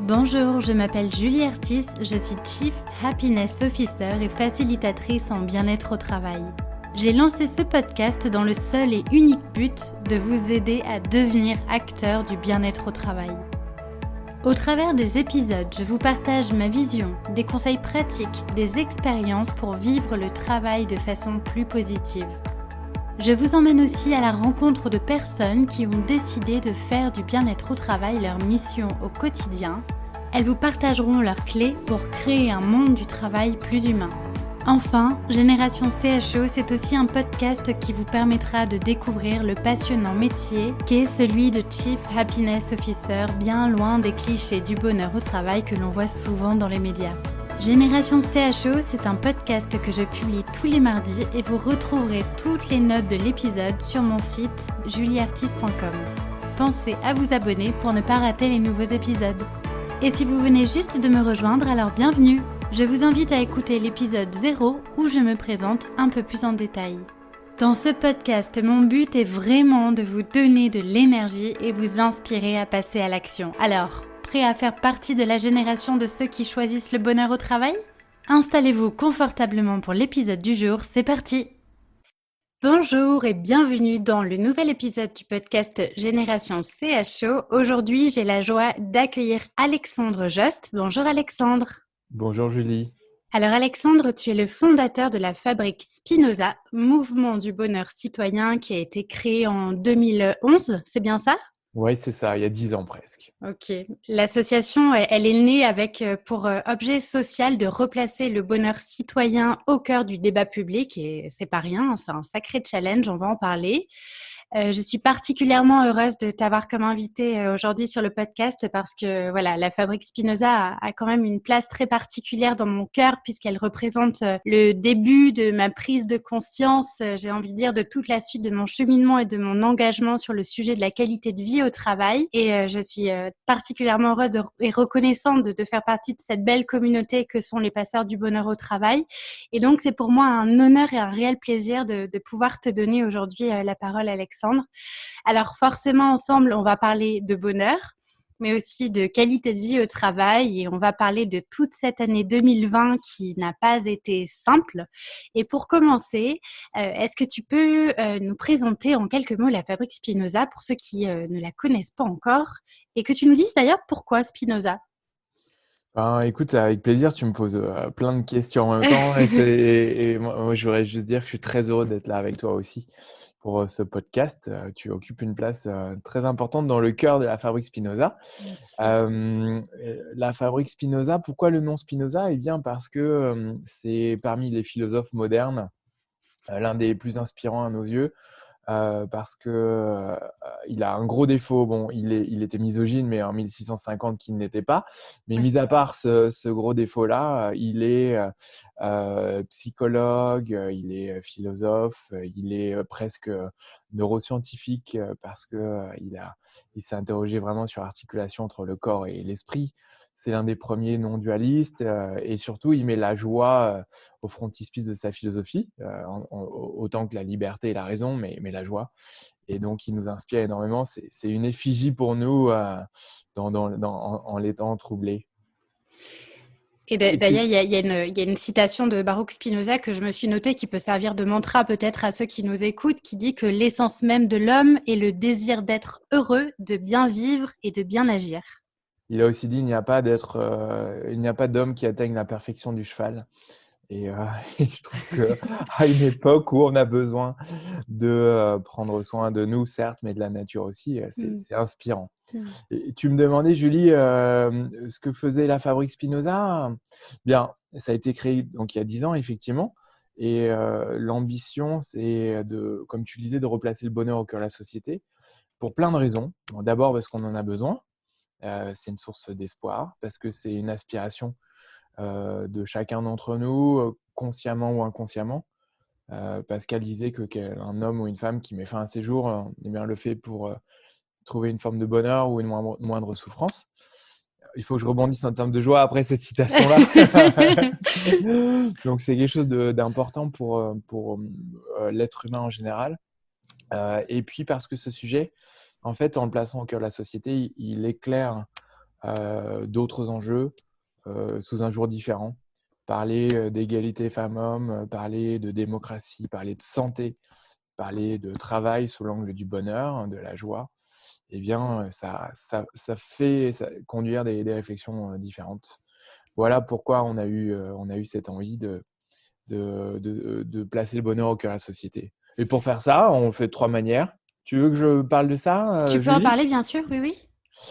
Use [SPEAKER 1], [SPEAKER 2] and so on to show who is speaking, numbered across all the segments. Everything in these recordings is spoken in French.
[SPEAKER 1] Bonjour, je m'appelle Julie Artis, je suis Chief Happiness Officer et facilitatrice en bien-être au travail. J'ai lancé ce podcast dans le seul et unique but de vous aider à devenir acteur du bien-être au travail. Au travers des épisodes, je vous partage ma vision, des conseils pratiques, des expériences pour vivre le travail de façon plus positive. Je vous emmène aussi à la rencontre de personnes qui ont décidé de faire du bien-être au travail leur mission au quotidien. Elles vous partageront leurs clés pour créer un monde du travail plus humain. Enfin, Génération CHO, c'est aussi un podcast qui vous permettra de découvrir le passionnant métier qu'est celui de Chief Happiness Officer, bien loin des clichés du bonheur au travail que l'on voit souvent dans les médias. Génération CHO, c'est un podcast que je publie tous les mardis et vous retrouverez toutes les notes de l'épisode sur mon site julieartis.com. Pensez à vous abonner pour ne pas rater les nouveaux épisodes. Et si vous venez juste de me rejoindre, alors bienvenue! Je vous invite à écouter l'épisode 0 où je me présente un peu plus en détail. Dans ce podcast, mon but est vraiment de vous donner de l'énergie et vous inspirer à passer à l'action. Alors, prêt à faire partie de la génération de ceux qui choisissent le bonheur au travail ? Installez-vous confortablement pour l'épisode du jour, c'est parti! Bonjour et bienvenue dans le nouvel épisode du podcast Génération CHO. Aujourd'hui, j'ai la joie d'accueillir Alexandre Jost. Bonjour Alexandre.
[SPEAKER 2] Bonjour Julie.
[SPEAKER 1] Alors Alexandre, tu es le fondateur de la Fabrique Spinoza, mouvement du bonheur citoyen qui a été créé en 2011, c'est bien ça ?
[SPEAKER 2] Oui, c'est ça, il y a 10 ans presque.
[SPEAKER 1] Ok. L'association, elle est née avec pour objet social de replacer le bonheur citoyen au cœur du débat public et c'est pas rien, c'est un sacré challenge, on va en parler. Je suis particulièrement heureuse de t'avoir comme invitée aujourd'hui sur le podcast parce que voilà, la Fabrique Spinoza a quand même une place très particulière dans mon cœur puisqu'elle représente le début de ma prise de conscience, j'ai envie de dire, de toute la suite de mon cheminement et de mon engagement sur le sujet de la qualité de vie au travail. Et je suis particulièrement heureuse et reconnaissante de faire partie de cette belle communauté que sont les passeurs du bonheur au travail. Et donc, c'est pour moi un honneur et un réel plaisir de pouvoir te donner aujourd'hui la parole, Alexandre. Alors forcément, ensemble, on va parler de bonheur, mais aussi de qualité de vie au travail et on va parler de toute cette année 2020 qui n'a pas été simple. Et pour commencer, est-ce que tu peux nous présenter en quelques mots la Fabrique Spinoza pour ceux qui ne la connaissent pas encore et que tu nous dises d'ailleurs pourquoi Spinoza ?
[SPEAKER 2] Écoute, avec plaisir, tu me poses plein de questions en même temps et moi, je voudrais juste dire que je suis très heureux d'être là avec toi aussi pour ce podcast. Tu occupes une place très importante dans le cœur de la Fabrique Spinoza.
[SPEAKER 1] Merci.
[SPEAKER 2] La Fabrique Spinoza, pourquoi le nom Spinoza ? Eh bien parce que c'est parmi les philosophes modernes l'un des plus inspirants à nos yeux. Parce que il a un gros défaut. Bon, il était misogyne, mais en 1650 qu'il n'était pas. Mais mis à part ce gros défaut-là, il est psychologue, il est philosophe, il est presque neuroscientifique parce que il s'est interrogé vraiment sur l'articulation entre le corps et l'esprit. C'est l'un des premiers non-dualistes et surtout, il met la joie au frontispice de sa philosophie, autant que la liberté et la raison, mais la joie. Et donc, il nous inspire énormément. C'est une effigie pour nous en les temps troublés.
[SPEAKER 1] Et d'ailleurs, il y a une citation de Baruch Spinoza que je me suis notée qui peut servir de mantra peut-être à ceux qui nous écoutent, qui dit que l'essence même de l'homme est le désir d'être heureux, de bien vivre et de bien agir.
[SPEAKER 2] Il a aussi dit il n'y a pas d'homme qui atteigne la perfection du cheval. Et je trouve qu'à une époque où on a besoin de prendre soin de nous, certes, mais de la nature aussi, c'est inspirant. Et tu me demandais, Julie, ce que faisait la Fabrique Spinoza. Bien, ça a été créé donc, il y a 10 ans, effectivement. Et l'ambition, c'est, comme tu le disais, de replacer le bonheur au cœur de la société pour plein de raisons. Bon, d'abord, parce qu'on en a besoin. C'est une source d'espoir, parce que c'est une aspiration de chacun d'entre nous, consciemment ou inconsciemment. Pascal disait qu'un homme ou une femme qui met fin à ses jours eh bien, le fait pour trouver une forme de bonheur ou une moindre souffrance. Il faut que je rebondisse en termes de joie après cette citation-là. Donc, c'est quelque chose d'important pour l'être humain en général. Et puis, parce que ce sujet, en fait, en le plaçant au cœur de la société, il éclaire d'autres enjeux sous un jour différent. Parler d'égalité femmes-hommes, parler de démocratie, parler de santé, parler de travail sous l'angle du bonheur, de la joie, eh bien, ça fait conduire des réflexions différentes. Voilà pourquoi on a eu cette envie de placer le bonheur au cœur de la société. Et pour faire ça, on le fait de 3 manières. Tu veux que je parle de ça,
[SPEAKER 1] Tu peux en
[SPEAKER 2] Julie?
[SPEAKER 1] parler, bien sûr, oui, oui.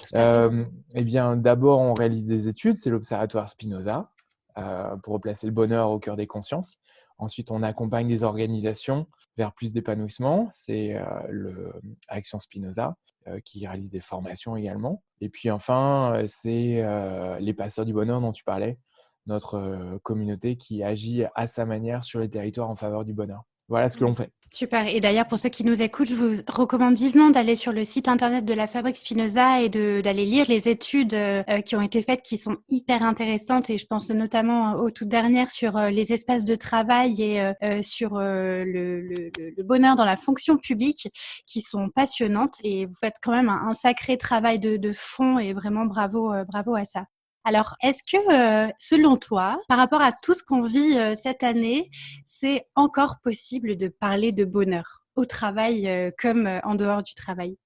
[SPEAKER 1] Tout à fait.
[SPEAKER 2] Eh bien, d'abord, on réalise des études, c'est l'Observatoire Spinoza, pour replacer le bonheur au cœur des consciences. Ensuite, on accompagne des organisations vers plus d'épanouissement, c'est Action Spinoza, qui réalise des formations également. Et puis enfin, c'est les Passeurs du bonheur dont tu parlais, notre communauté qui agit à sa manière sur les territoires en faveur du bonheur. Voilà ce que l'on fait.
[SPEAKER 1] Super. Et d'ailleurs, pour ceux qui nous écoutent, je vous recommande vivement d'aller sur le site internet de la Fabrique Spinoza et d'aller lire les études qui ont été faites, qui sont hyper intéressantes. Et je pense notamment aux toutes dernières sur les espaces de travail et sur le bonheur dans la fonction publique, qui sont passionnantes. Et vous faites quand même un sacré travail de fond et vraiment bravo, bravo à ça. Alors, est-ce que, selon toi, par rapport à tout ce qu'on vit cette année, c'est encore possible de parler de bonheur au travail comme en dehors du travail?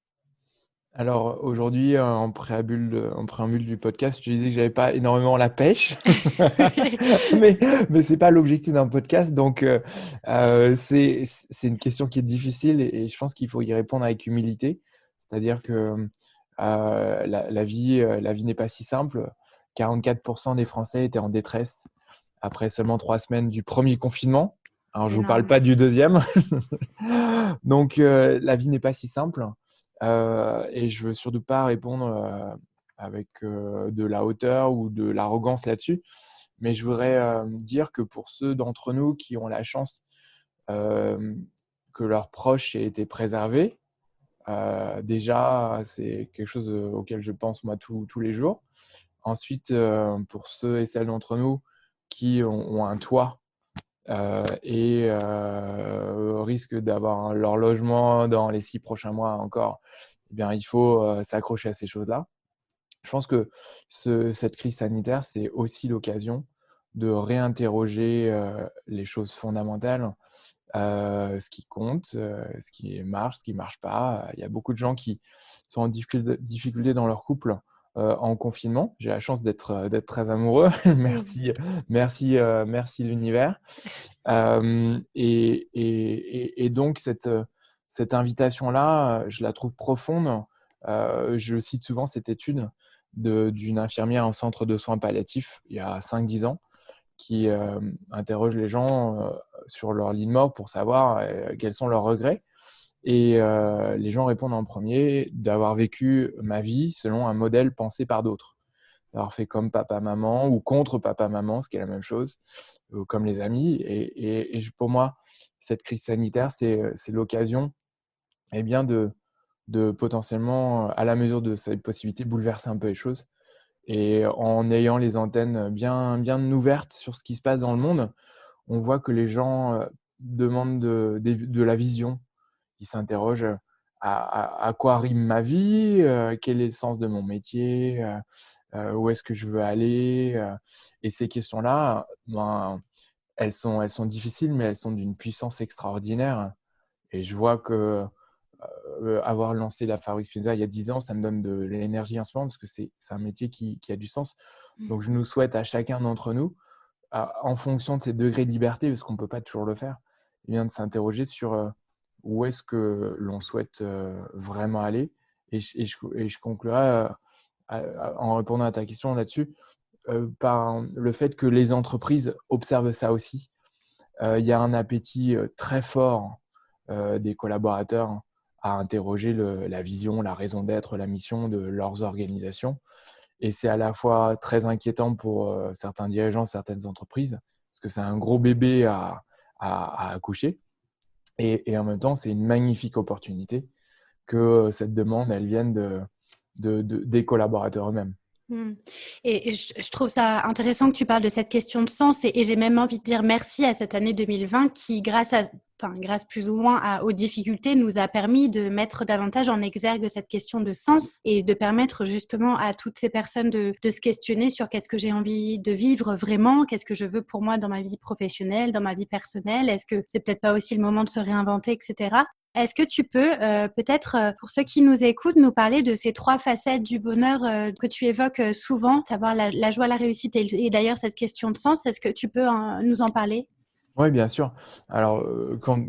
[SPEAKER 2] Alors aujourd'hui, en préambule du podcast, je te disais que j'avais pas énormément la pêche, mais c'est pas l'objectif d'un podcast, donc c'est une question qui est difficile et je pense qu'il faut y répondre avec humilité. C'est-à-dire que la vie n'est pas si simple. 44% des Français étaient en détresse après seulement 3 semaines du premier confinement. Alors je vous parle
[SPEAKER 1] Énorme.
[SPEAKER 2] pas du deuxième. Donc la vie n'est pas si simple. Et je veux surtout pas répondre avec de la hauteur ou de l'arrogance là-dessus, mais je voudrais dire que pour ceux d'entre nous qui ont la chance que leurs proches aient été préservés, déjà c'est quelque chose auquel je pense moi tous les jours. Ensuite, pour ceux et celles d'entre nous qui ont un toit et risquent d'avoir leur logement dans les 6 prochains mois encore, eh bien, il faut s'accrocher à ces choses-là. Je pense que cette crise sanitaire, c'est aussi l'occasion de réinterroger les choses fondamentales, ce qui compte, ce qui marche, ce qui ne marche pas. Il y a beaucoup de gens qui sont en difficulté dans leur couple en confinement. J'ai la chance d'être très amoureux. Merci l'univers. Et donc, cette invitation-là, je la trouve profonde. Je cite souvent cette étude d'une infirmière en centre de soins palliatifs il y a 5-10 ans qui interroge les gens sur leur lit de mort pour savoir quels sont leurs regrets. Et les gens répondent en premier d'avoir vécu ma vie selon un modèle pensé par d'autres. D'avoir fait comme papa-maman ou contre papa-maman, ce qui est la même chose, ou comme les amis. Et pour moi, cette crise sanitaire, c'est l'occasion eh bien, de potentiellement, à la mesure de cette possibilité, bouleverser un peu les choses. Et en ayant les antennes bien ouvertes sur ce qui se passe dans le monde, on voit que les gens demandent de la vision. Ils s'interrogent à quoi rime ma vie, quel est le sens de mon métier, où est-ce que je veux aller. Et ces questions-là, ben, elles sont difficiles, mais elles sont d'une puissance extraordinaire. Et je vois que avoir lancé la Fabrique Spinoza il y a 10 ans, ça me donne de l'énergie en ce moment parce que c'est un métier qui a du sens. Donc, je nous souhaite à chacun d'entre nous, en fonction de ses degrés de liberté, parce qu'on ne peut pas toujours le faire, eh bien, de s'interroger sur où est-ce que l'on souhaite vraiment aller. Et je conclurai en répondant à ta question là-dessus par le fait que les entreprises observent ça aussi. Il y a un appétit très fort des collaborateurs à interroger la vision, la raison d'être, la mission de leurs organisations. Et c'est à la fois très inquiétant pour certains dirigeants, certaines entreprises, parce que c'est un gros bébé à accoucher. Et en même temps, c'est une magnifique opportunité que cette demande, elle vienne des collaborateurs eux-mêmes.
[SPEAKER 1] Et je trouve ça intéressant que tu parles de cette question de sens et j'ai même envie de dire merci à cette année 2020 qui, grâce à grâce plus ou moins aux difficultés, nous a permis de mettre davantage en exergue cette question de sens et de permettre justement à toutes ces personnes de se questionner sur qu'est-ce que j'ai envie de vivre vraiment, qu'est-ce que je veux pour moi dans ma vie professionnelle, dans ma vie personnelle, est-ce que c'est peut-être pas aussi le moment de se réinventer, etc. Est-ce que tu peux peut-être, pour ceux qui nous écoutent, nous parler de ces 3 facettes du bonheur que tu évoques souvent, savoir la joie, la réussite et d'ailleurs cette question de sens. Est-ce que tu peux nous en parler?
[SPEAKER 2] Oui, bien sûr. Alors, quand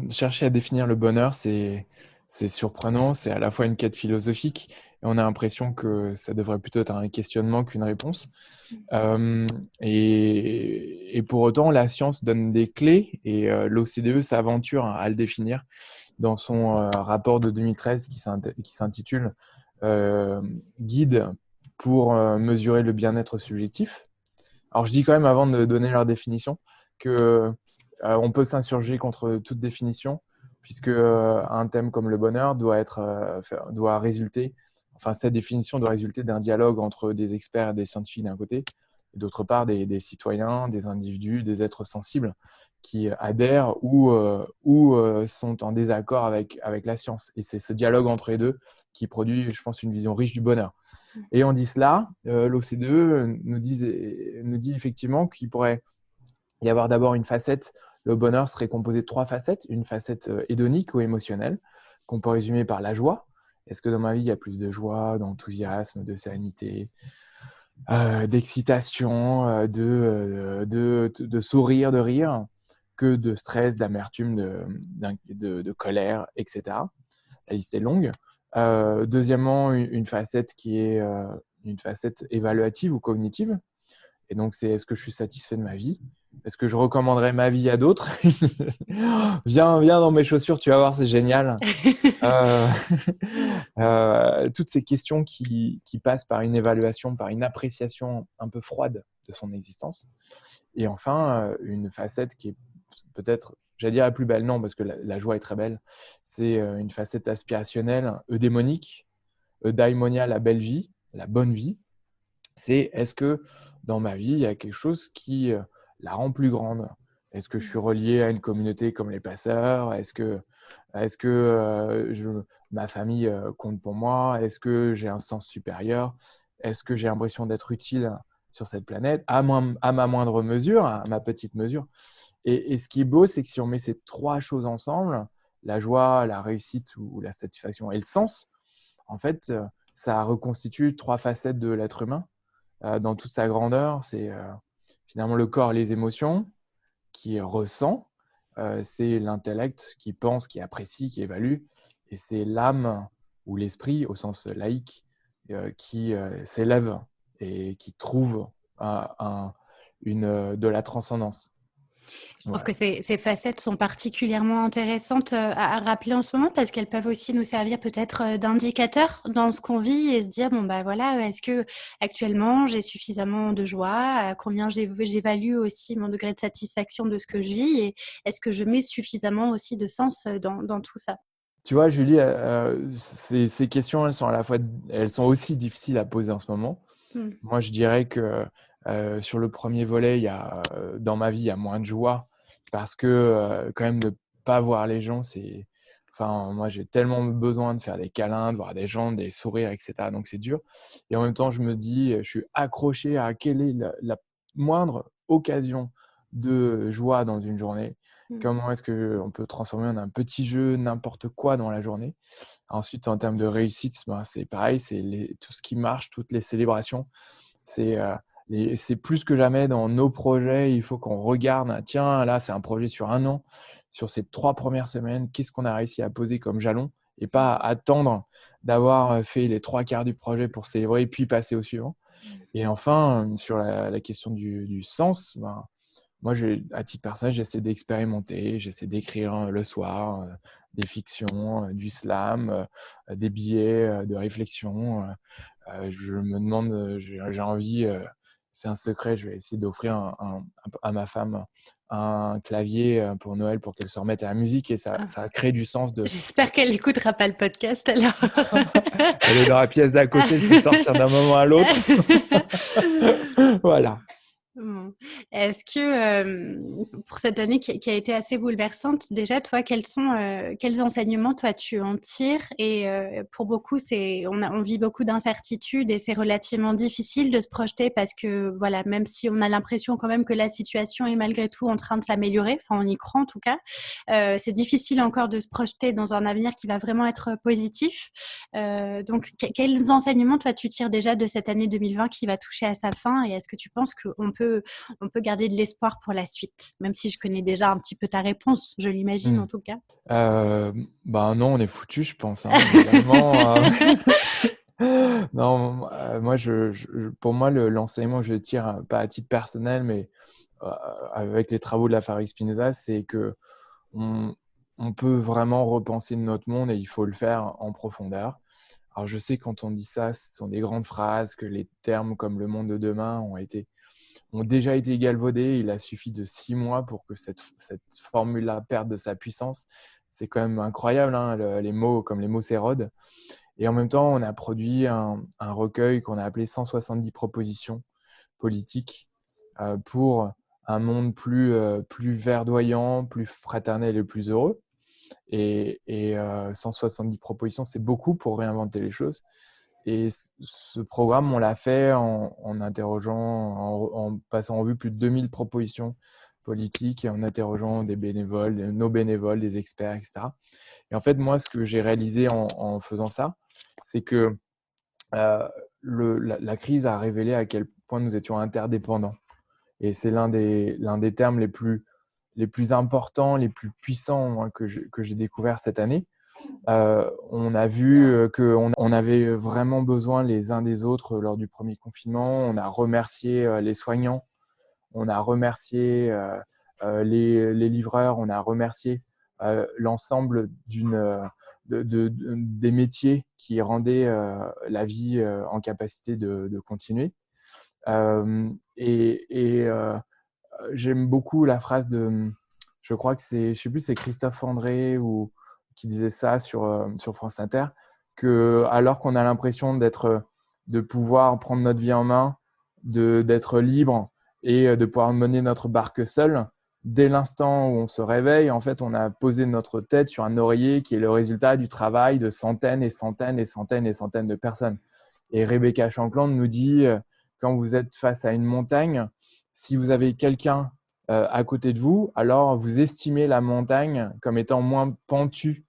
[SPEAKER 2] chercher à définir le bonheur, c'est surprenant, c'est à la fois une quête philosophique et on a l'impression que ça devrait plutôt être un questionnement qu'une réponse. Et pour autant, la science donne des clés et l'OCDE s'aventure à le définir dans son rapport de 2013 qui s'intitule Guide pour mesurer le bien-être subjectif. Alors, je dis quand même avant de donner leur définition que on peut s'insurger contre toute définition, puisque un thème comme le bonheur doit résulter, enfin cette définition doit résulter d'un dialogue entre des experts et des scientifiques d'un côté, et d'autre part des citoyens, des individus, des êtres sensibles qui adhèrent ou sont en désaccord avec la science. Et c'est ce dialogue entre les deux qui produit, je pense, une vision riche du bonheur. Et on dit cela, l'OCDE nous dit effectivement qu'il pourrait y avoir d'abord une facette, le bonheur serait composé de 3 facettes, une facette hédonique ou émotionnelle, qu'on peut résumer par la joie. Est-ce que dans ma vie, il y a plus de joie, d'enthousiasme, de sérénité, d'excitation, de sourire, de rire, que de stress, d'amertume, de colère, etc. La liste est longue. Deuxièmement, une facette qui est une facette évaluative ou cognitive. Et donc, c'est est-ce que je suis satisfait de ma vie? Est-ce que je recommanderais ma vie à d'autres? Viens dans mes chaussures, tu vas voir, c'est génial. Toutes ces questions qui passent par une évaluation, par une appréciation un peu froide de son existence. Et enfin, une facette qui est peut-être, j'allais dire la plus belle, non, parce que la joie est très belle. C'est une facette aspirationnelle, eudémonique, eudaimonia, la belle vie, la bonne vie. C'est est-ce que dans ma vie, il y a quelque chose qui la rend plus grande? Est-ce que je suis relié à une communauté comme les passeurs? Est-ce que ma famille compte pour moi? Est-ce que j'ai un sens supérieur? Est-ce que j'ai l'impression d'être utile sur cette planète à ma moindre mesure, à ma petite mesure? Et ce qui est beau, c'est que si on met ces 3 choses ensemble, la joie, la réussite ou la satisfaction et le sens, en fait, ça reconstitue 3 facettes de l'être humain. Dans toute sa grandeur, c'est finalement le corps et les émotions qui ressent, c'est l'intellect qui pense, qui apprécie, qui évalue, et c'est l'âme ou l'esprit au sens laïque qui s'élève et qui trouve de la transcendance.
[SPEAKER 1] Je trouve que ces facettes sont particulièrement intéressantes à rappeler en ce moment parce qu'elles peuvent aussi nous servir peut-être d'indicateurs dans ce qu'on vit et se dire, bon, bah voilà, est-ce que actuellement j'ai suffisamment de joie? Combien j'évalue aussi mon degré de satisfaction de ce que je vis et est-ce que je mets suffisamment aussi de sens dans tout ça?
[SPEAKER 2] Tu vois, Julie, ces questions, elles sont aussi difficiles à poser en ce moment. Moi, je dirais que sur le premier volet, dans ma vie, il y a moins de joie parce que quand même ne pas voir les gens, moi, j'ai tellement besoin de faire des câlins, de voir des gens, des sourires, etc. Donc, c'est dur. Et en même temps, je me dis, je suis accroché à quelle est la moindre occasion de joie dans une journée. Comment est-ce qu'on peut transformer en un petit jeu n'importe quoi dans la journée? Ensuite, en termes de réussite, c'est pareil, c'est tout ce qui marche, toutes les célébrations. C'est plus que jamais dans nos projets, il faut qu'on regarde, tiens, là, c'est un projet sur 1 an, sur ces 3 premières semaines, qu'est-ce qu'on a réussi à poser comme jalon et pas attendre d'avoir fait les 3/4 du projet pour célébrer puis passer au suivant. Et enfin, sur la question du sens, moi, à titre personnel, j'essaie d'expérimenter, j'essaie d'écrire le soir des fictions, du slam, des billets de réflexion. Je me demande, j'ai envie, c'est un secret, je vais essayer d'offrir à ma femme un clavier pour Noël pour qu'elle se remette à la musique et ça crée du sens.
[SPEAKER 1] J'espère qu'elle n'écoutera pas le podcast alors.
[SPEAKER 2] Elle est dans la pièce d'à côté, je peux sortir d'un moment à l'autre. Voilà.
[SPEAKER 1] Bon. Est-ce que, pour cette année qui a été assez bouleversante, déjà, toi, quels enseignements, toi, tu en tires? Et pour beaucoup, on vit beaucoup d'incertitudes et c'est relativement difficile de se projeter parce que, voilà, même si on a l'impression quand même que la situation est malgré tout en train de s'améliorer, enfin, on y croit en tout cas, c'est difficile encore de se projeter dans un avenir qui va vraiment être positif. Donc, quels enseignements, toi, tu tires déjà de cette année 2020 qui va toucher à sa fin? Et est-ce que tu penses on peut garder de l'espoir pour la suite? Même si je connais déjà un petit peu ta réponse, je l'imagine
[SPEAKER 2] Hmm.
[SPEAKER 1] en tout cas.
[SPEAKER 2] Bah non, on est foutu, je pense, hein, globalement. Non, moi, pour moi, l'enseignement que je tire, pas à titre personnel, mais euh, avec les travaux de la Fabrique Spinoza, c'est que on, on peut vraiment repenser notre monde et il faut le faire en profondeur. Alors, je sais, quand on dit ça, ce sont des grandes phrases, que les termes comme le monde de demain ont déjà été galvaudés. Il a suffi de 6 mois pour que cette formule-là perde de sa puissance. C'est quand même incroyable, hein, les mots comme les mots s'érodent. Et en même temps, on a produit un recueil qu'on a appelé 170 propositions politiques pour un monde plus verdoyant, plus fraternel et plus heureux. Et 170 propositions, c'est beaucoup pour réinventer les choses. Et ce programme, on l'a fait en interrogeant, en passant en revue plus de 2000 propositions politiques et en interrogeant des bénévoles, nos bénévoles, des experts, etc. Et en fait, moi, ce que j'ai réalisé en faisant ça, c'est que euh, la crise a révélé à quel point nous étions interdépendants. Et c'est l'un des termes les plus importants, les plus puissants, hein, que j'ai découvert cette année. On a vu qu'on on avait vraiment besoin les uns des autres lors du premier confinement. On a remercié les soignants, on a remercié les livreurs, on a remercié l'ensemble des métiers qui rendaient la vie en capacité de continuer. Et j'aime beaucoup la phrase je crois que je sais plus, c'est Christophe André qui disait ça sur France Inter, que alors qu'on a l'impression de pouvoir prendre notre vie en main, d'être libre et de pouvoir mener notre barque seul, dès l'instant où on se réveille, en fait, on a posé notre tête sur un oreiller qui est le résultat du travail de centaines et centaines et centaines et centaines de personnes. Et Rebecca Shankland nous dit, quand vous êtes face à une montagne, si vous avez quelqu'un à côté de vous, alors vous estimez la montagne comme étant moins pentue,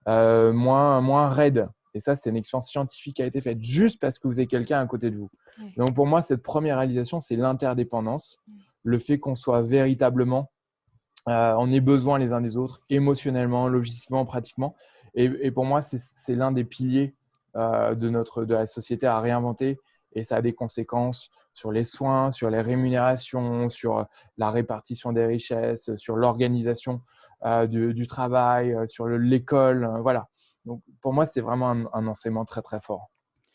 [SPEAKER 2] moins raide. Et ça, c'est une expérience scientifique qui a été faite juste parce que vous avez quelqu'un à côté de vous.
[SPEAKER 1] Ouais.
[SPEAKER 2] Donc pour moi, cette première réalisation, c'est l'interdépendance, le fait qu'on soit véritablement, on ait besoin les uns des autres, émotionnellement, logistiquement, pratiquement. Et pour moi, c'est l'un des piliers de la société à réinventer. Et ça a des conséquences sur les soins, sur les rémunérations, sur la répartition des richesses, sur l'organisation du travail, sur l'école. Voilà. Donc, pour moi, c'est vraiment un enseignement très, très fort.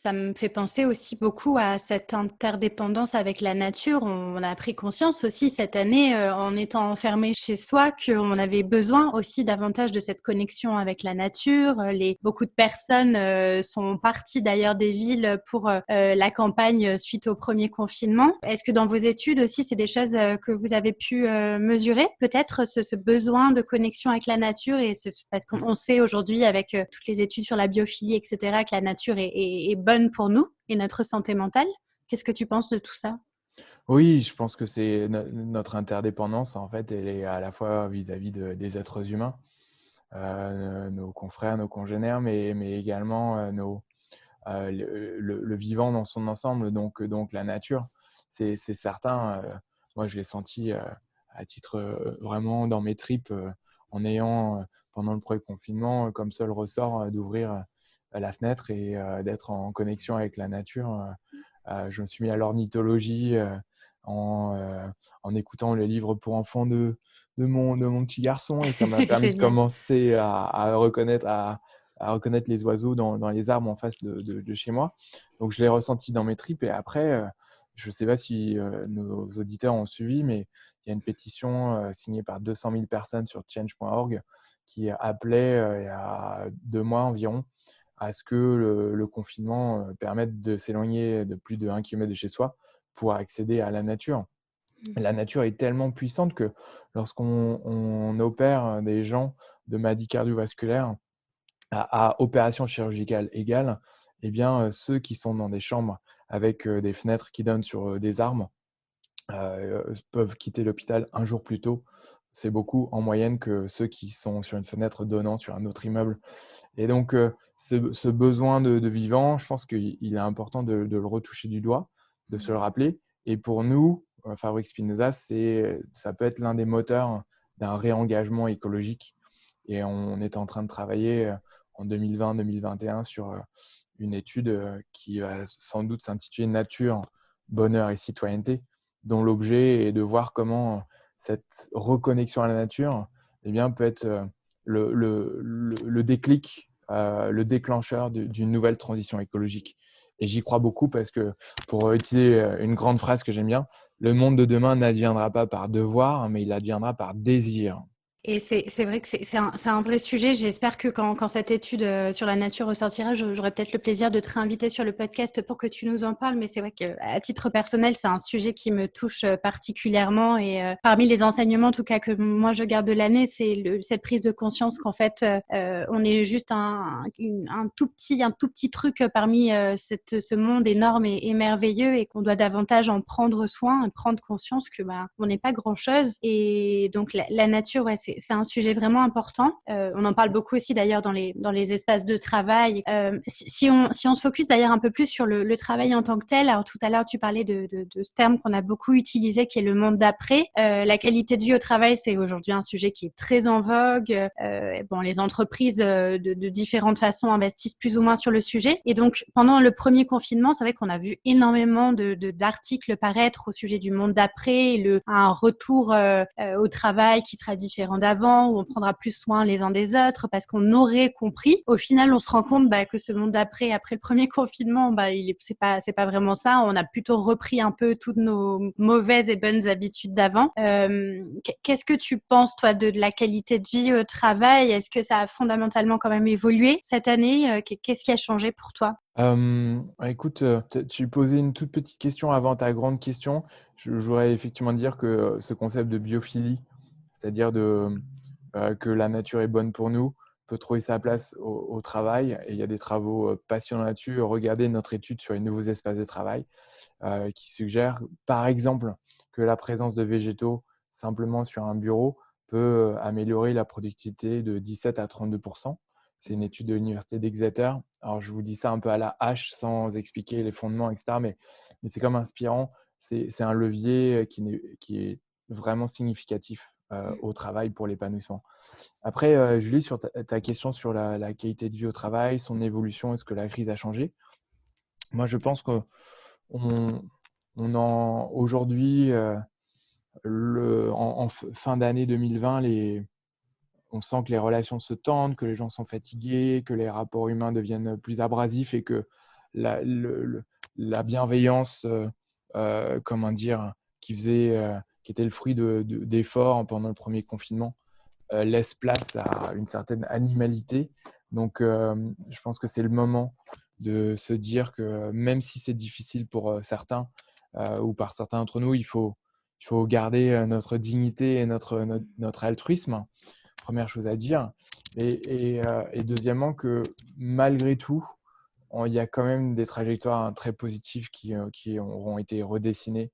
[SPEAKER 1] Ça me fait penser aussi beaucoup à cette interdépendance avec la nature. On a pris conscience aussi cette année, en étant enfermé chez soi, qu'on avait besoin aussi davantage de cette connexion avec la nature. Beaucoup de personnes sont parties d'ailleurs des villes pour la campagne suite au premier confinement. Est-ce que dans vos études aussi, c'est des choses que vous avez pu mesurer, peut-être ce besoin de connexion avec la nature? Et parce qu'on sait aujourd'hui avec toutes les études sur la biophilie, etc., que la nature est bonne pour nous et notre santé mentale. Qu'est-ce que tu penses de tout ça?
[SPEAKER 2] Oui, je pense que c'est notre interdépendance, en fait, elle est à la fois vis-à-vis des êtres humains, nos confrères, nos congénères, mais également le vivant dans son ensemble, donc la nature. C'est certain. Moi, je l'ai senti à titre vraiment dans mes tripes, en ayant, pendant le premier confinement, comme seul ressort d'ouvrir la fenêtre et d'être en connexion avec la nature. Je me suis mis à l'ornithologie en, euh, en écoutant les livres pour enfants de mon petit garçon, et ça m'a permis de
[SPEAKER 1] Génial.
[SPEAKER 2] commencer à reconnaître les oiseaux dans les arbres en face de chez moi. Donc, je l'ai ressenti dans mes tripes. Et après, je ne sais pas si nos auditeurs ont suivi, mais il y a une pétition signée par 200 000 personnes sur change.org qui appelait, il y a 2 mois environ, à ce que le confinement permette de s'éloigner de plus de 1 kilomètre de chez soi pour accéder à la nature. La nature est tellement puissante que lorsqu'on opère des gens de maladies cardiovasculaires à opération chirurgicale égale, eh bien, ceux qui sont dans des chambres avec des fenêtres qui donnent sur des arbres peuvent quitter l'hôpital un jour plus tôt. C'est beaucoup en moyenne que ceux qui sont sur une fenêtre donnant sur un autre immeuble. Et donc, ce besoin de vivant, je pense qu'il est important de le retoucher du doigt, de se le rappeler. Et pour nous, Fabrique Spinoza, ça peut être l'un des moteurs d'un réengagement écologique. Et on est en train de travailler en 2020-2021 sur une étude qui va sans doute s'intituler Nature, bonheur et citoyenneté, dont l'objet est de voir comment cette reconnexion à la nature eh bien, peut être le déclic, le déclencheur d'une nouvelle transition écologique. Et j'y crois beaucoup parce que, pour utiliser une grande phrase que j'aime bien, le monde de demain n'adviendra pas par devoir, mais il adviendra par désir.
[SPEAKER 1] Et c'est vrai que c'est un vrai sujet. J'espère que quand cette étude sur la nature ressortira, j'aurai peut-être le plaisir de te réinviter sur le podcast pour que tu nous en parles. Mais c'est vrai qu'à titre personnel, c'est un sujet qui me touche particulièrement. Et parmi les enseignements, en tout cas, que moi je garde de l'année, c'est cette prise de conscience qu'en fait, on est juste un tout petit truc parmi ce monde énorme et merveilleux, et qu'on doit davantage en prendre soin et prendre conscience que on n'est pas grand-chose. Et donc la nature, ouais, c'est un sujet vraiment important. On en parle beaucoup aussi d'ailleurs dans les espaces de travail. Si on se focus d'ailleurs un peu plus sur le travail en tant que tel, alors tout à l'heure tu parlais de ce terme qu'on a beaucoup utilisé qui est le monde d'après. La qualité de vie au travail, c'est aujourd'hui un sujet qui est très en vogue. Les entreprises de différentes façons investissent plus ou moins sur le sujet. Et donc pendant le premier confinement, c'est vrai qu'on a vu énormément d'articles paraître au sujet du monde d'après, un retour au travail qui sera différent d'avant, où on prendra plus soin les uns des autres parce qu'on aurait compris. Au final, on se rend compte que ce monde d'après, après le premier confinement, c'est pas vraiment ça. On a plutôt repris un peu toutes nos mauvaises et bonnes habitudes d'avant. Qu'est-ce que tu penses, toi, de la qualité de vie au travail? Est-ce que ça a fondamentalement quand même évolué cette année? Qu'est-ce qui a changé pour toi?
[SPEAKER 2] Écoute, tu posais une toute petite question avant ta grande question. Je voudrais effectivement dire que ce concept de biophilie, c'est-à-dire que la nature est bonne pour nous, peut trouver sa place au travail. Et il y a des travaux passionnants là-dessus. Regardez notre étude sur les nouveaux espaces de travail qui suggère, par exemple, que la présence de végétaux simplement sur un bureau peut améliorer la productivité de 17 à 32%. C'est une étude de l'université d'Exeter. Alors, je vous dis ça un peu à la hache sans expliquer les fondements, etc. Mais c'est comme inspirant. C'est un levier qui est vraiment significatif au travail pour l'épanouissement. Après, Julie, sur ta question sur la qualité de vie au travail, son évolution, est-ce que la crise a changé? Moi, je pense qu'on aujourd'hui, en fin d'année 2020, on sent que les relations se tendent, que les gens sont fatigués, que les rapports humains deviennent plus abrasifs et que la bienveillance, comment dire, qui était le fruit d'efforts pendant le premier confinement, laisse place à une certaine animalité. Donc, je pense que c'est le moment de se dire que même si c'est difficile pour certains ou par certains d'entre nous, il faut garder notre dignité et notre altruisme. Première chose à dire. Et deuxièmement, que malgré tout, il y a quand même des trajectoires très positives qui auront été redessinées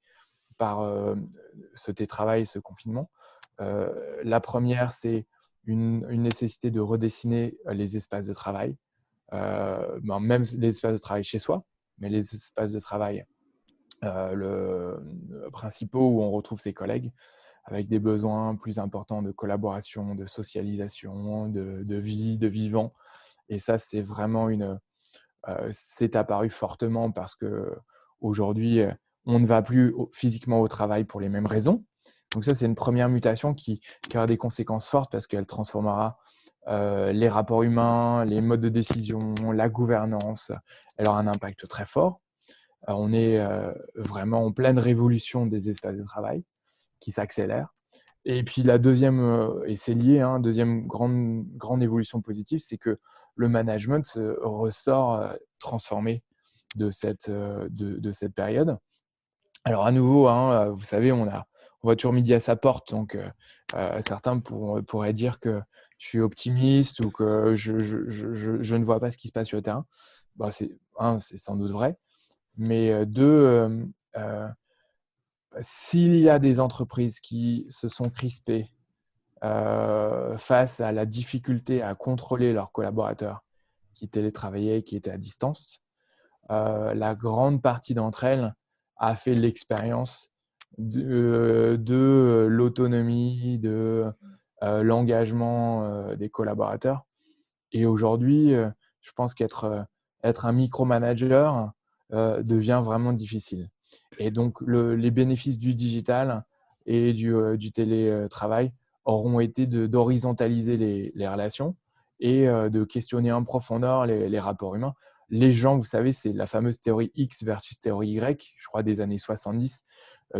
[SPEAKER 2] par ce télétravail et ce confinement. La première, c'est une nécessité de redessiner les espaces de travail, même les espaces de travail chez soi, mais les espaces de travail principaux où on retrouve ses collègues, avec des besoins plus importants de collaboration, de socialisation, de vie, de vivant. Et ça, c'est vraiment c'est apparu fortement parce qu'aujourd'hui, on ne va plus physiquement au travail pour les mêmes raisons. Donc ça, c'est une première mutation qui aura des conséquences fortes parce qu'elle transformera les rapports humains, les modes de décision, la gouvernance. Elle aura un impact très fort. On est vraiment en pleine révolution des espaces de travail qui s'accélère. Et puis la deuxième, et c'est lié, deuxième grande évolution positive, c'est que le management ressort transformé de cette période. Alors à nouveau, vous savez, on a voit toujours midi à sa porte. Donc, certains pourraient dire que je suis optimiste ou que je ne vois pas ce qui se passe sur le terrain. Bah, c'est sans doute vrai. Mais deux, s'il y a des entreprises qui se sont crispées face à la difficulté à contrôler leurs collaborateurs qui télétravaillaient, qui étaient à distance, la grande partie d'entre elles a fait l'expérience de l'autonomie, de l'engagement des collaborateurs. Et aujourd'hui, je pense être un micromanager devient vraiment difficile. Et donc, les bénéfices du digital et du télétravail auront été d'horizontaliser les relations et de questionner en profondeur les rapports humains. Les gens, vous savez, c'est la fameuse théorie X versus théorie Y, je crois des années 70.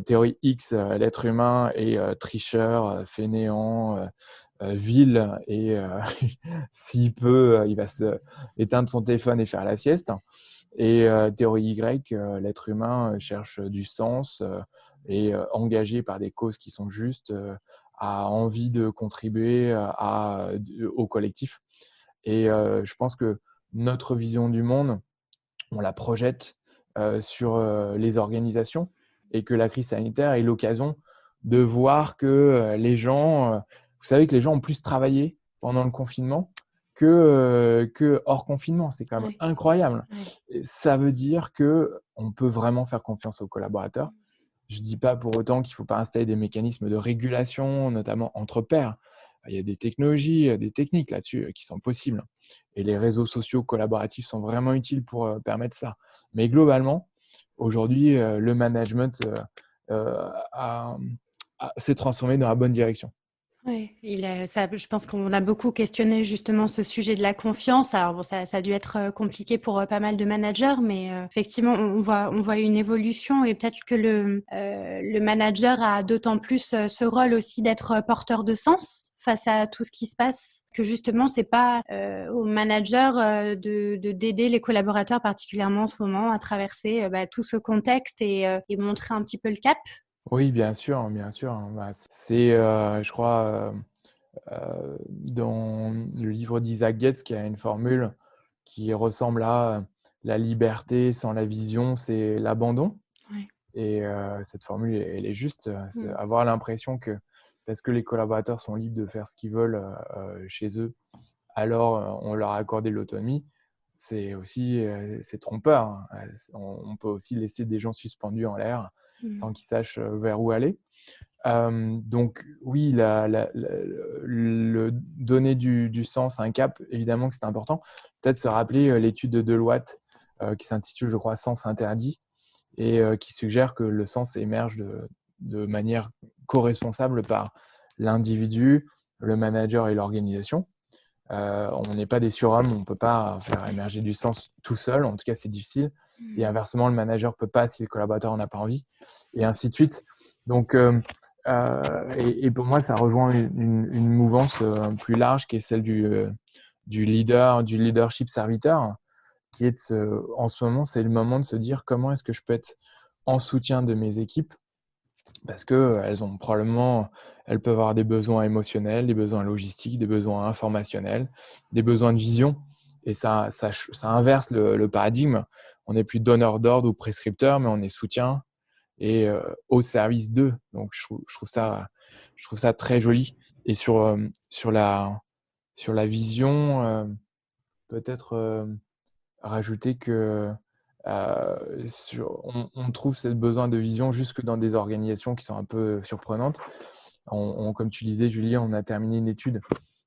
[SPEAKER 2] Théorie X, l'être humain est tricheur, fainéant, vil et s'il peut, il va éteindre son téléphone et faire la sieste. Et théorie Y, l'être humain cherche du sens et engagé par des causes qui sont justes, a envie de contribuer au collectif. Et je pense que notre vision du monde, on la projette sur les organisations et que la crise sanitaire est l'occasion de voir que les gens, vous savez que les gens ont plus travaillé pendant le confinement que hors confinement. C'est quand même incroyable. Et ça veut dire qu'on peut vraiment faire confiance aux collaborateurs. Je ne dis pas pour autant qu'il ne faut pas installer des mécanismes de régulation, notamment entre pairs. Il y a des technologies, des techniques là-dessus qui sont possibles. Et les réseaux sociaux collaboratifs sont vraiment utiles pour permettre ça. Mais globalement, aujourd'hui, le management s'est transformé dans la bonne direction.
[SPEAKER 1] Oui, je pense qu'on a beaucoup questionné justement ce sujet de la confiance. Alors bon, ça a dû être compliqué pour pas mal de managers, mais effectivement, on voit une évolution et peut-être que le manager a d'autant plus ce rôle aussi d'être porteur de sens face à tout ce qui se passe, que justement, c'est pas au manager d'aider les collaborateurs particulièrement en ce moment à traverser tout ce contexte et montrer un petit peu le cap.
[SPEAKER 2] Oui, bien sûr, bien sûr. Bah, c'est, je crois, dans le livre d'Isaac Getz, qui a une formule qui ressemble à la liberté sans la vision, c'est l'abandon.
[SPEAKER 1] Ouais.
[SPEAKER 2] Et cette formule, elle est juste. C'est avoir l'impression que parce que les collaborateurs sont libres de faire ce qu'ils veulent chez eux, alors on leur a accordé l'autonomie. C'est aussi c'est trompeur. Hein. On peut aussi laisser des gens suspendus en l'air sans qu'ils sachent vers où aller. Donc oui, le donner du sens à un cap, évidemment que c'est important. Peut-être se rappeler l'étude de Deloitte qui s'intitule, je crois, Sens interdit et qui suggère que le sens émerge de manière co-responsable par l'individu, le manager et l'organisation. On n'est pas des surhommes, on ne peut pas faire émerger du sens tout seul, en tout cas c'est difficile. Et inversement, le manager ne peut pas si le collaborateur n'a pas envie, et ainsi de suite. Donc, et pour moi, ça rejoint une mouvance plus large qui est celle du leadership serviteur, qui est en ce moment, c'est le moment de se dire comment est-ce que je peux être en soutien de mes équipes parce qu'elles elles peuvent avoir des besoins émotionnels, des besoins logistiques, des besoins informationnels, des besoins de vision. Et ça inverse le paradigme. On n'est plus donneur d'ordre ou prescripteur, mais on est soutien et au service d'eux. Donc, je trouve ça très joli. Et sur la vision, peut-être rajouter que on trouve ce besoin de vision jusque dans des organisations qui sont un peu surprenantes. Comme tu disais, Julie, on a terminé une étude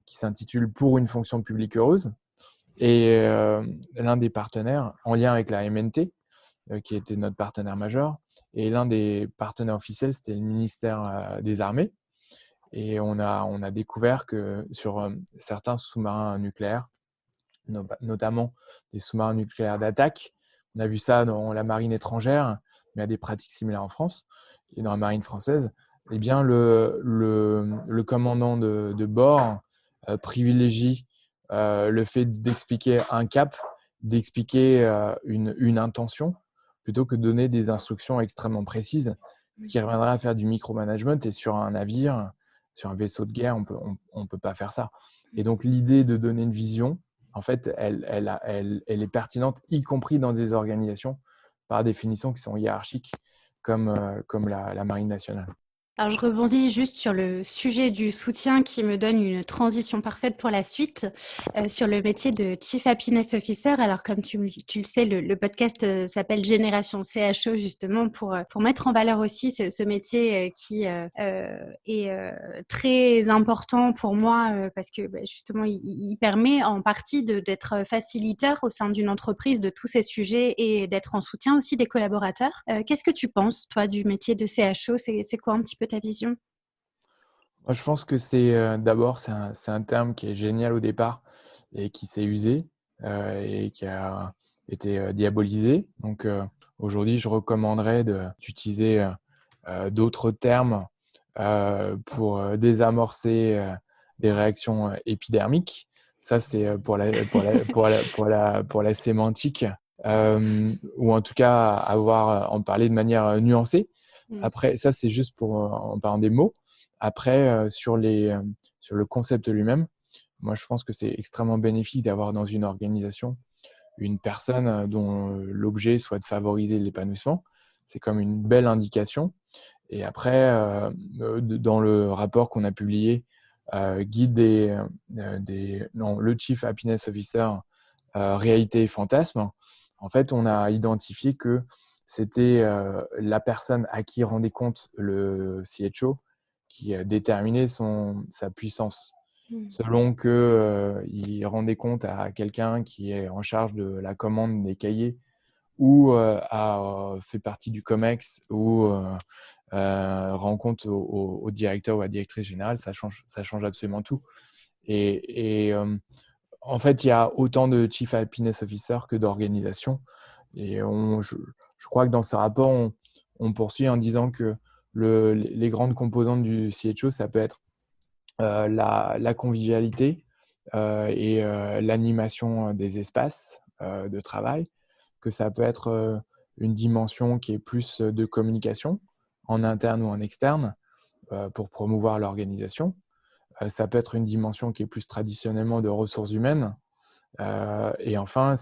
[SPEAKER 2] qui s'intitule « Pour une fonction publique heureuse ». Et l'un des partenaires, en lien avec la MNT, qui était notre partenaire majeur, et l'un des partenaires officiels, c'était le ministère des Armées. Et on a découvert que sur certains sous-marins nucléaires, notamment des sous-marins nucléaires d'attaque, on a vu ça dans la marine étrangère, mais il y a des pratiques similaires en France et dans la marine française. Eh bien, le commandant de bord privilégie le fait d'expliquer un cap, d'expliquer une intention, plutôt que de donner des instructions extrêmement précises ce qui reviendrait à faire du micromanagement. Et sur un navire, sur un vaisseau de guerre, on peut pas faire ça. Et donc, l'idée de donner une vision, en fait, elle est pertinente, y compris dans des organisations, par définition, qui sont hiérarchiques, comme la Marine nationale.
[SPEAKER 1] Alors, je rebondis juste sur le sujet du soutien qui me donne une transition parfaite pour la suite, sur le métier de Chief Happiness Officer. Alors, comme tu le sais, le podcast s'appelle Génération CHO, justement, pour mettre en valeur aussi ce métier qui est très important pour moi, parce que justement, il permet en partie d'être facilitateur au sein d'une entreprise de tous ces sujets et d'être en soutien aussi des collaborateurs. Qu'est-ce que tu penses, toi, du métier de CHO? C'est quoi un petit peu ta vision?
[SPEAKER 2] Moi, je pense que d'abord, c'est un terme qui est génial au départ et qui s'est usé et qui a été diabolisé. Donc, aujourd'hui, je recommanderais d'utiliser d'autres termes pour désamorcer des réactions épidermiques. Ça, c'est pour la sémantique, ou en tout cas en parler de manière nuancée. Après, ça, c'est juste pour en parlant des mots. Après, sur le concept lui-même, moi, je pense que c'est extrêmement bénéfique d'avoir dans une organisation une personne dont l'objet soit de favoriser l'épanouissement. C'est comme une belle indication. Et après, dans le rapport qu'on a publié, guide le Chief Happiness Officer, réalité et fantasme, en fait, on a identifié que c'était la personne à qui rendait compte le CHO qui déterminait sa puissance. Selon qu'il rendait compte à quelqu'un qui est en charge de la commande des cahiers ou a fait partie du COMEX ou rend compte au directeur ou à la directrice générale, ça change absolument tout. Et en fait, il y a autant de Chief Happiness Officer que d'organisations. Et je crois que dans ce rapport, on poursuit en disant que les grandes composantes du CHO, ça peut être la convivialité et l'animation des espaces de travail, que ça peut être une dimension qui est plus de communication en interne ou en externe pour promouvoir l'organisation. Ça peut être une dimension qui est plus traditionnellement de ressources humaines. Et enfin,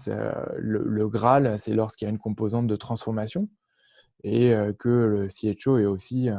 [SPEAKER 2] le Graal, c'est lorsqu'il y a une composante de transformation et que le CHO est aussi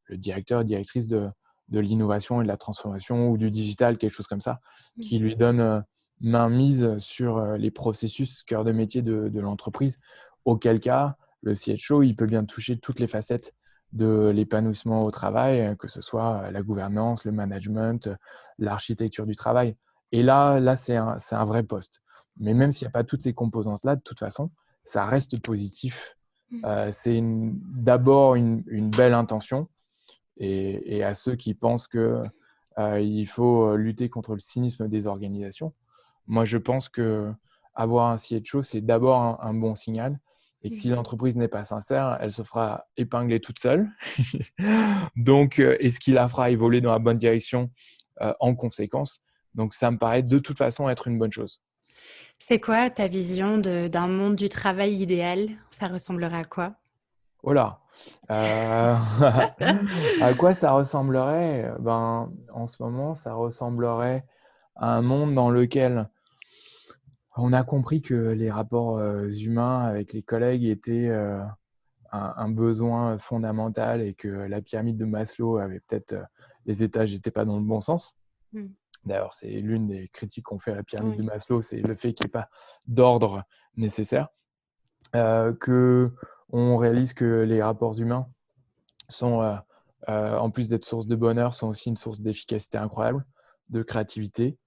[SPEAKER 2] le directeur, directrice de l'innovation et de la transformation ou du digital, quelque chose comme ça, qui lui donne main mise sur les processus cœur de métier de l'entreprise, auquel cas, le CHO, il peut bien toucher toutes les facettes de l'épanouissement au travail, que ce soit la gouvernance, le management, l'architecture du travail. Et là c'est un vrai poste. Mais même s'il n'y a pas toutes ces composantes-là, de toute façon, ça reste positif. C'est d'abord une belle intention. Et à ceux qui pensent qu'il faut lutter contre le cynisme des organisations, moi, je pense qu'avoir un CHO, c'est d'abord un bon signal. Et que si l'entreprise n'est pas sincère, elle se fera épingler toute seule. Donc, et ce qui la fera évoluer dans la bonne direction en conséquence. Donc, ça me paraît de toute façon être une bonne chose.
[SPEAKER 1] C'est quoi ta vision d'un monde du travail idéal? Ça ressemblerait à quoi?
[SPEAKER 2] Oh là À quoi ça ressemblerait? En ce moment, ça ressemblerait à un monde dans lequel on a compris que les rapports humains avec les collègues étaient un besoin fondamental et que la pyramide de Maslow avait peut-être les étages n'étaient pas dans le bon sens. D'ailleurs, c'est l'une des critiques qu'on fait à la pyramide de Maslow, c'est le fait qu'il n'y ait pas d'ordre nécessaire. Qu'on réalise que les rapports humains sont, en plus d'être source de bonheur, sont aussi une source d'efficacité incroyable, de créativité.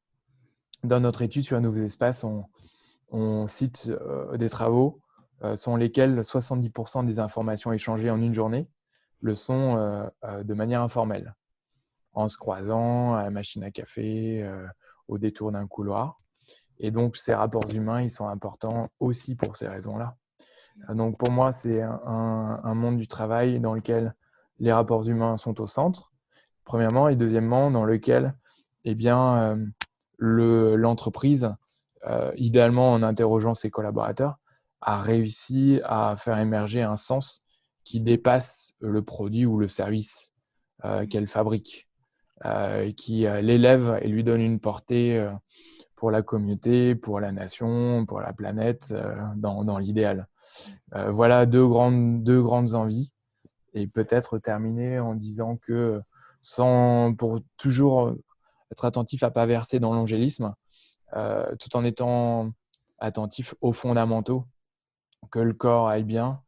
[SPEAKER 2] Dans notre étude sur les nouveaux espaces, on cite des travaux selon lesquels 70% des informations échangées en une journée le sont de manière informelle, en se croisant à la machine à café, au détour d'un couloir. Et donc, ces rapports humains, ils sont importants aussi pour ces raisons-là. Donc, pour moi, c'est un monde du travail dans lequel les rapports humains sont au centre, premièrement, et deuxièmement, dans lequel l'entreprise, idéalement en interrogeant ses collaborateurs, a réussi à faire émerger un sens qui dépasse le produit ou le service qu'elle fabrique, qui l'élève et lui donne une portée pour la communauté, pour la nation, pour la planète, dans l'idéal. Voilà deux grandes envies. Et peut-être terminer en disant que pour toujours être attentif à ne pas verser dans l'angélisme, tout en étant attentif aux fondamentaux, que le corps aille bien,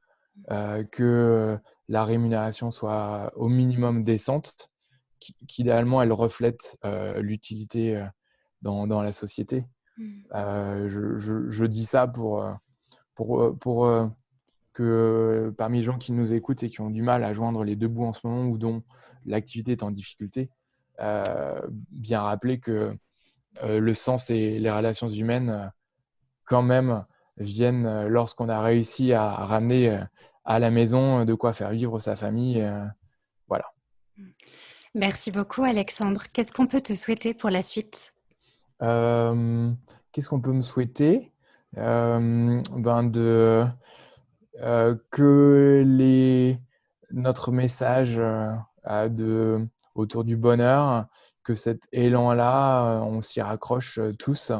[SPEAKER 2] que la rémunération soit au minimum décente, qu'idéalement elle reflète l'utilité dans la société. Je dis ça pour que parmi les gens qui nous écoutent et qui ont du mal à joindre les deux bouts en ce moment ou dont l'activité est en difficulté, bien rappeler que le sens et les relations humaines quand même viennent lorsqu'on a réussi à ramener à la maison de quoi faire vivre sa famille. Voilà.
[SPEAKER 1] Merci beaucoup Alexandre. Qu'est-ce qu'on peut te souhaiter pour la suite ?
[SPEAKER 2] Qu'est-ce qu'on peut me souhaiter ? Que notre message autour du bonheur, que cet élan-là, on s'y raccroche tous,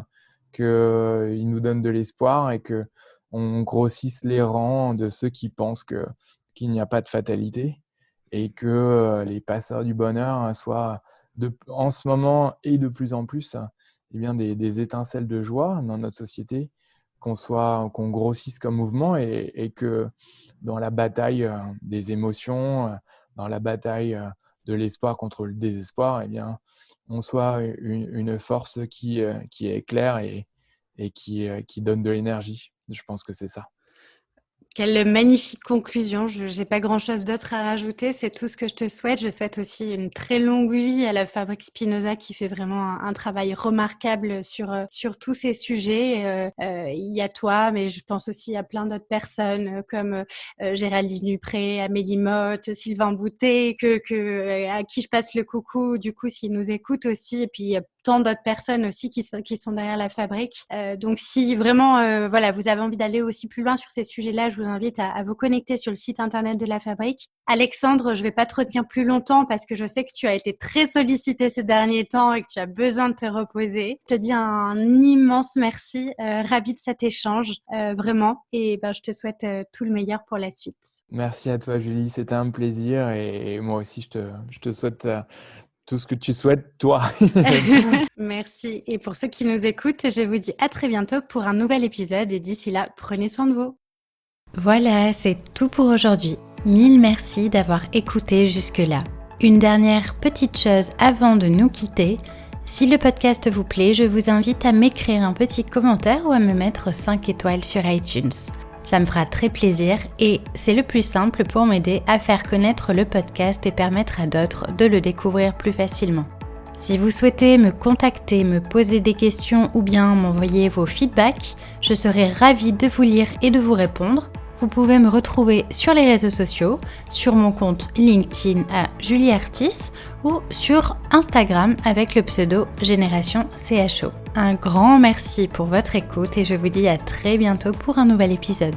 [SPEAKER 2] qu'il nous donne de l'espoir et qu'on grossisse les rangs de ceux qui pensent qu'il n'y a pas de fatalité et que les passeurs du bonheur soient en ce moment et de plus en plus des étincelles de joie dans notre société, qu'on grossisse comme mouvement et que dans la bataille des émotions, dans la bataille de l'espoir contre le désespoir, on soit une force qui éclaire et qui donne de l'énergie. Je pense que c'est ça.
[SPEAKER 1] Quelle magnifique conclusion. Je n'ai pas grand-chose d'autre à rajouter. C'est tout ce que je te souhaite. Je souhaite aussi une très longue vie à la Fabrique Spinoza qui fait vraiment un travail remarquable sur tous ces sujets. Il y a toi, mais je pense aussi à plein d'autres personnes comme Géraldine Dupré, Amélie Motte, Sylvain Boutet, à qui je passe le coucou du coup s'ils nous écoutent aussi. Et puis tant d'autres personnes aussi qui sont derrière la fabrique. Donc si vraiment vous avez envie d'aller aussi plus loin sur ces sujets-là, je vous invite à vous connecter sur le site internet de la fabrique. Alexandre, je ne vais pas te retenir plus longtemps parce que je sais que tu as été très sollicité ces derniers temps et que tu as besoin de te reposer. Je te dis un immense merci, ravie de cet échange, vraiment. Et je te souhaite tout le meilleur pour la suite.
[SPEAKER 2] Merci à toi Julie, c'était un plaisir et moi aussi je te souhaite tout ce que tu souhaites, toi.
[SPEAKER 1] Merci. Et pour ceux qui nous écoutent, je vous dis à très bientôt pour un nouvel épisode. Et d'ici là, prenez soin de vous. Voilà, c'est tout pour aujourd'hui. 1000 merci d'avoir écouté jusque-là. Une dernière petite chose avant de nous quitter. Si le podcast vous plaît, je vous invite à m'écrire un petit commentaire ou à me mettre 5 étoiles sur iTunes. Ça me fera très plaisir et c'est le plus simple pour m'aider à faire connaître le podcast et permettre à d'autres de le découvrir plus facilement. Si vous souhaitez me contacter, me poser des questions ou bien m'envoyer vos feedbacks, je serai ravie de vous lire et de vous répondre. Vous pouvez me retrouver sur les réseaux sociaux, sur mon compte LinkedIn à Julie Artis ou sur Instagram avec le pseudo Génération CHO. Un grand merci pour votre écoute et je vous dis à très bientôt pour un nouvel épisode.